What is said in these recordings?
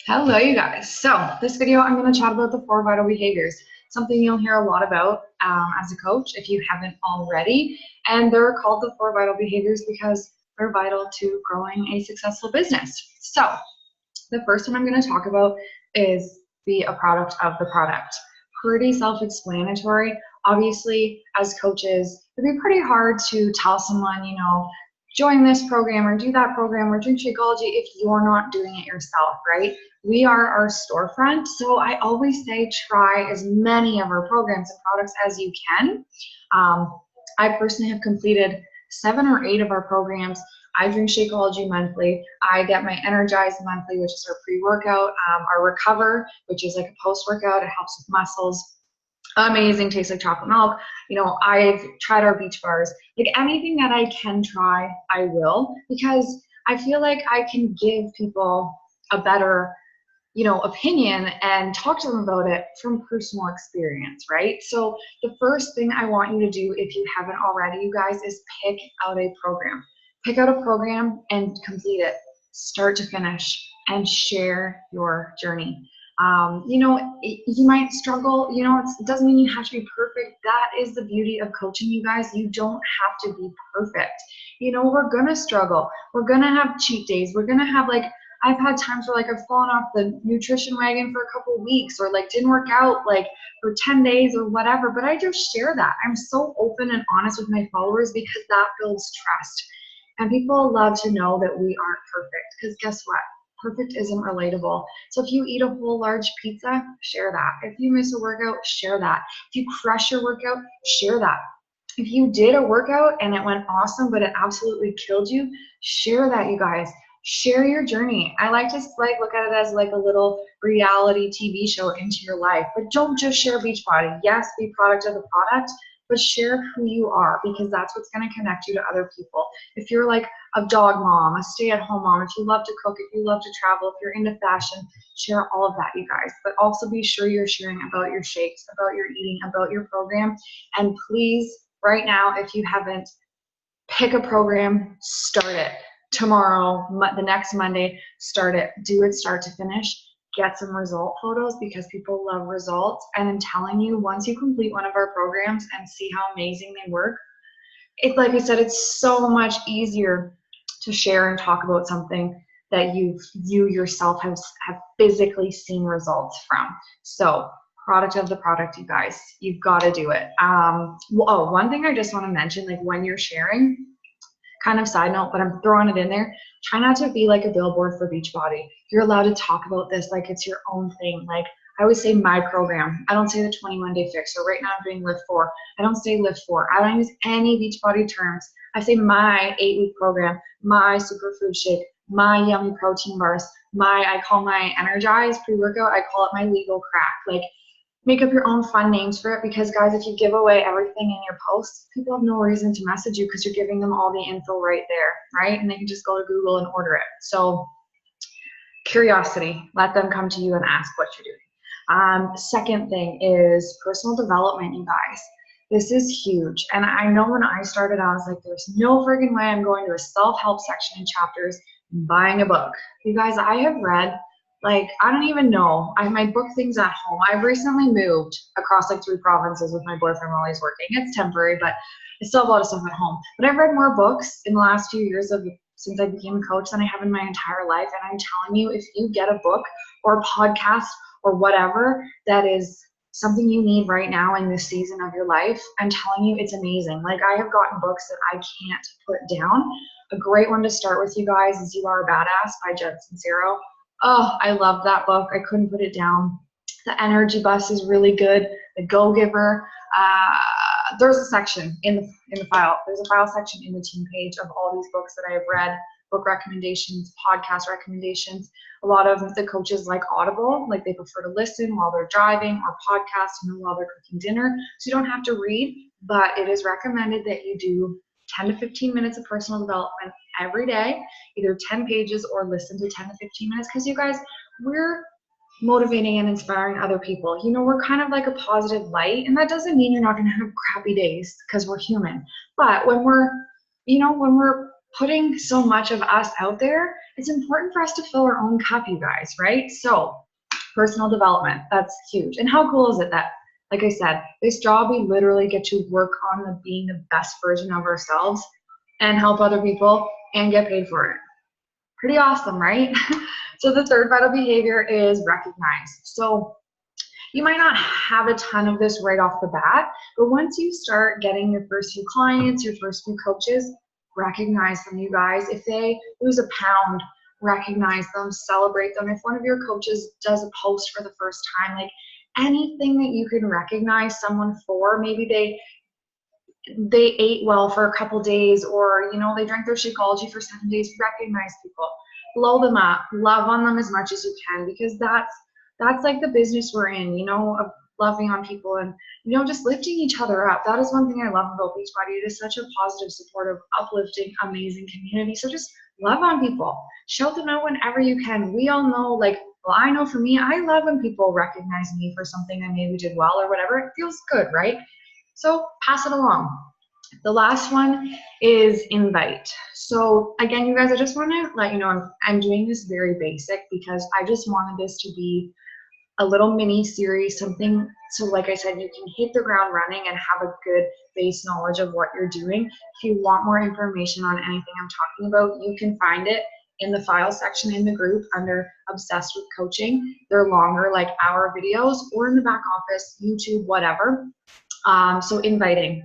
Hello, you guys. So this video, I'm going to chat about the four vital behaviors, something you'll hear a lot about as a coach if you haven't already. And they're called the four vital behaviors because they're vital to growing a successful business. So the first one I'm going to talk about is be a product of the product. Pretty self-explanatory. Obviously, as coaches, it'd be pretty hard to tell someone, join this program or do that program or drink Shakeology if you're not doing it yourself, right? We are our storefront. So I always say try as many of our programs and products as you can. I personally have completed 7 or 8 of our programs. I drink Shakeology monthly. I get my Energize monthly, which is our pre-workout, our Recover, which is like a post-workout. It helps with muscles. Amazing, tastes like chocolate milk. I've tried our beach bars. Like anything that I can try, I will, because I feel like I can give people a better opinion and talk to them about it from personal experience, right? So the first thing I want you to do, if you haven't already, you guys, is pick out a program. Pick out a program and complete it, start to finish, and share your journey. You might struggle, it doesn't mean you have to be perfect. That is the beauty of coaching, you guys. You don't have to be perfect. We're gonna struggle. We're gonna have cheat days. We're gonna have I've had times where I've fallen off the nutrition wagon for a couple of weeks or didn't work out for 10 days or whatever, but I just share that. I'm so open and honest with my followers because that builds trust. And people love to know that we aren't perfect because guess what? Perfect isn't relatable. So if you eat a whole large pizza, share that. If you miss a workout, share that. If you crush your workout, share that. If you did a workout and it went awesome, but it absolutely killed you, share that, you guys. Share your journey. I like to look at it as a little reality TV show into your life, but don't just share Beachbody. Yes, be product of the product, but share who you are because that's what's going to connect you to other people. If you're a dog mom, a stay-at-home mom, if you love to cook, if you love to travel, if you're into fashion, share all of that, you guys. But also be sure you're sharing about your shakes, about your eating, about your program. And please, right now, if you haven't, pick a program, start it. Tomorrow, the next Monday, start it. Do it start to finish. Get some result photos because people love results. And I'm telling you, once you complete one of our programs and see how amazing they work, it's like I said, it's so much easier to share and talk about something that you yourself have physically seen results from. So product of the product, you guys, you've got to do it. One thing I just want to mention, when you're sharing, kind of side note, but I'm throwing it in there. Try not to be like a billboard for Beachbody. You're allowed to talk about this like it's your own thing. I always say my program. I don't say the 21-day fix. So right now I'm doing Lift 4. I don't say Lift 4. I don't use any Beachbody terms. I say my 8-week program, my superfood shake, my yummy protein bars, I call my Energize pre-workout, I call it my legal crack. Make up your own fun names for it because, guys, if you give away everything in your posts, people have no reason to message you because you're giving them all the info right there, right? And they can just go to Google and order it. So curiosity, let them come to you and ask what you're doing. Second thing is personal development, you guys. This is huge. And I know when I started, I was like, there's no friggin' way I'm going to a self-help section in Chapters and buying a book. You guys, I have read I don't even know. My book things at home. I've recently moved across 3 provinces with my boyfriend while he's working. It's temporary, but I still have a lot of stuff at home. But I've read more books in the last few years since I became a coach than I have in my entire life. And I'm telling you, if you get a book or a podcast or whatever that is something you need right now in this season of your life, I'm telling you, it's amazing. I have gotten books that I can't put down. A great one to start with, you guys, is You Are a Badass by Jen Sincero. Oh, I love that book. I couldn't put it down. The Energy Bus is really good. The Go Giver. There's a section in the file. There's a file section in the team page of all these books that I have read, book recommendations, podcast recommendations. A lot of the coaches like Audible, they prefer to listen while they're driving or podcast while they're cooking dinner. So you don't have to read, but it is recommended that you do 10 to 15 minutes of personal development every day, either 10 pages or listen to 10 to 15 minutes because you guys, we're motivating and inspiring other people. We're kind of like a positive light, and that doesn't mean you're not going to have crappy days because we're human. But when we're putting so much of us out there, it's important for us to fill our own cup, you guys, right? So personal development, that's huge. And how cool is it that, like I said, this job, we literally get to work on being the best version of ourselves and help other people and get paid for it. Pretty awesome, right? So the third vital behavior is recognize. So you might not have a ton of this right off the bat, but once you start getting your first few clients, your first few coaches, recognize them, you guys. If they lose a pound, recognize them, celebrate them. If one of your coaches does a post for the first time, like anything that you can recognize someone for, maybe they ate well for a couple days, or they drank their Shakeology for 7 days. Recognize people, blow them up, love on them as much as you can, because that's like the business we're in, of loving on people and just lifting each other up. That is one thing I love about Beachbody. It is such a positive, supportive, uplifting, amazing community. So just love on people, shout them out whenever you can. We all know, well, I know for me, I love when people recognize me for something I maybe did well or whatever. It feels good, right? So pass it along. The last one is invite. So again, you guys, I just want to let you know I'm doing this very basic because I just wanted this to be a little mini series, something so like I said, you can hit the ground running and have a good base knowledge of what you're doing. If you want more information on anything I'm talking about, you can find it in the file section in the group under Obsessed with Coaching. They're longer, like hour videos, or in the back office, YouTube, whatever. So inviting.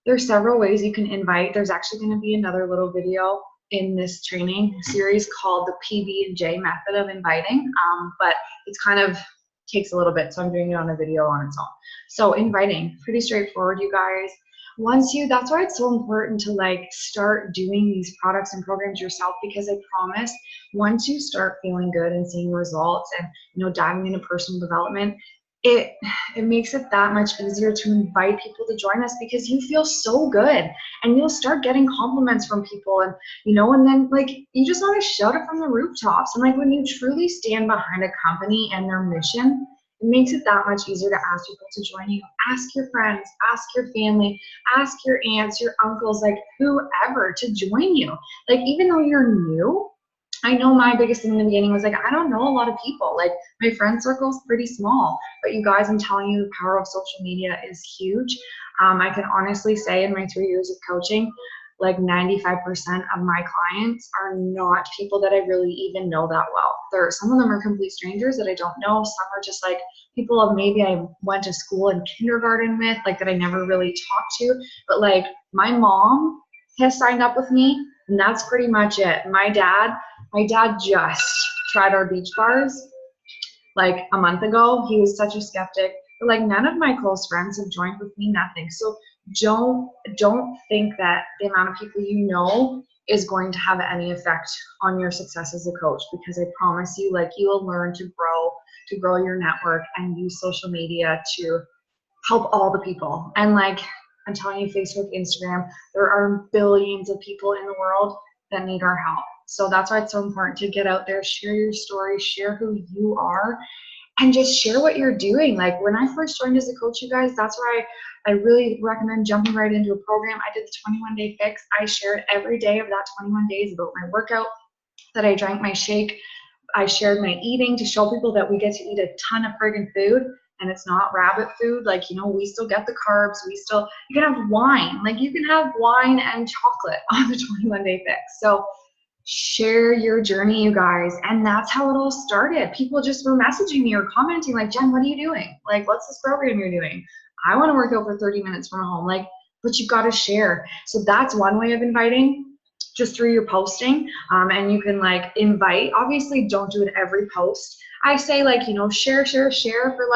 There's several ways you can invite. There's actually going to be another little video in this training series called the PB&J method of inviting, but it's kind of takes a little bit, so I'm doing it on a video on its own. So inviting, pretty straightforward, you guys. That's why it's so important to start doing these products and programs yourself, because I promise once you start feeling good and seeing results and diving into personal development, it makes it that much easier to invite people to join us, because you feel so good and you'll start getting compliments from people, and and then you just want to shout it from the rooftops. And when you truly stand behind a company and their mission, it makes it that much easier to ask people to join you. Ask your friends, ask your family, ask your aunts, your uncles, whoever to join you. Even though you're new, I know my biggest thing in the beginning was I don't know a lot of people. My friend circle is pretty small, but you guys, I'm telling you, the power of social media is huge. I can honestly say in my 3 years of coaching, 95% of my clients are not people that I really even know that well. Some of them are complete strangers that I don't know. Some are just people of maybe I went to school and kindergarten with, that I never really talked to. But my mom has signed up with me, and that's pretty much it. My dad just tried our beach bars a month ago. He was such a skeptic. But none of my close friends have joined with me, nothing. So don't think that the amount of people you know is going to have any effect on your success as a coach, because I promise you, you will learn to grow your network and use social media to help all the people. And I'm telling you, Facebook, Instagram, there are billions of people in the world that need our help. So that's why it's so important to get out there, share your story, share who you are, and just share what you're doing. When I first joined as a coach, you guys, that's why I really recommend jumping right into a program. I did the 21-day fix. I shared every day of that 21 days about my workout, that I drank my shake. I shared my eating to show people that we get to eat a ton of friggin' food, and it's not rabbit food. We still get the carbs. You can have wine. You can have wine and chocolate on the 21-day fix. So share your journey, you guys. And that's how it all started. People just were messaging me or commenting Jen, what are you doing? What's this program you're doing? I want to work out for 30 minutes from home. But you've got to share. So that's one way of inviting, just through your posting. And you can invite. Obviously, don't do it every post. I say share for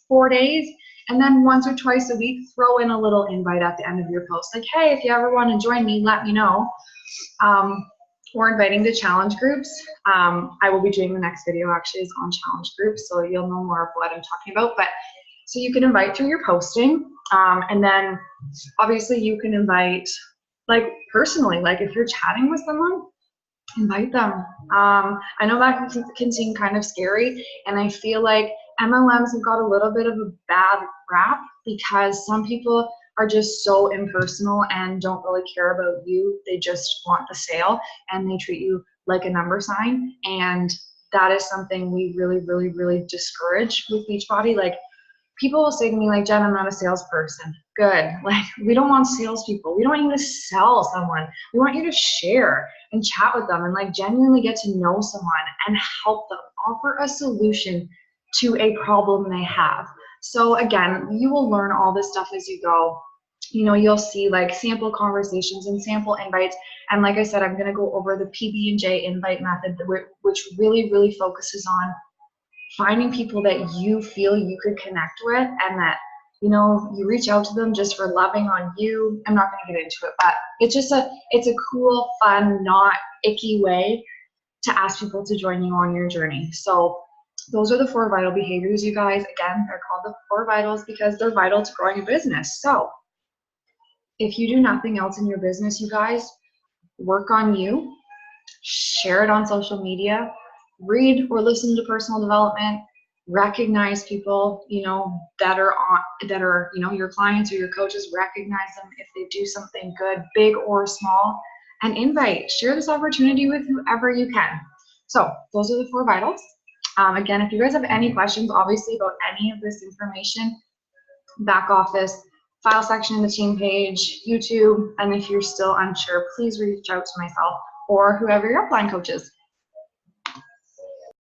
4 days. And then once or twice a week, throw in a little invite at the end of your post. Hey, if you ever want to join me, let me know. Or inviting to challenge groups. I will be doing the next video actually is on challenge groups, so you'll know more of what I'm talking about. But so you can invite through your posting, and then obviously you can invite personally, if you're chatting with someone, invite them. I know that can seem kind of scary, and I feel MLMs have got a little bit of a bad rap because some people are just so impersonal and don't really care about you. They just want the sale and they treat you like a number sign. And that is something we really, really, really discourage with Beachbody. Like, people will say to me, like, Jen, I'm not a salesperson. Good. Like, we don't want salespeople. We don't want you to sell someone. We want you to share and chat with them and like genuinely get to know someone and help them, offer a solution to a problem they have. So again, you will learn all this stuff as you go. You know, you'll see like sample conversations and sample invites. And like I said, I'm going to go over the PB&J invite method, which really, really focuses on finding people that you feel you could connect with and that, you know, you reach out to them just for loving on you. I'm not going to get into it, but it's a cool, fun, not icky way to ask people to join you on your journey. So those are the 4 vital behaviors, you guys. Again, they're called the 4 vitals because they're vital to growing a business. So if you do nothing else in your business, you guys, work on you, share it on social media, read or listen to personal development, recognize people, you know, that are, you know, your clients or your coaches. Recognize them if they do something good, big or small, and share this opportunity with whoever you can. So those are the 4 vitals. Again, if you guys have any questions, obviously, about any of this information, back office, file section in the team page, YouTube, and if you're still unsure, please reach out to myself or whoever your upline coach is.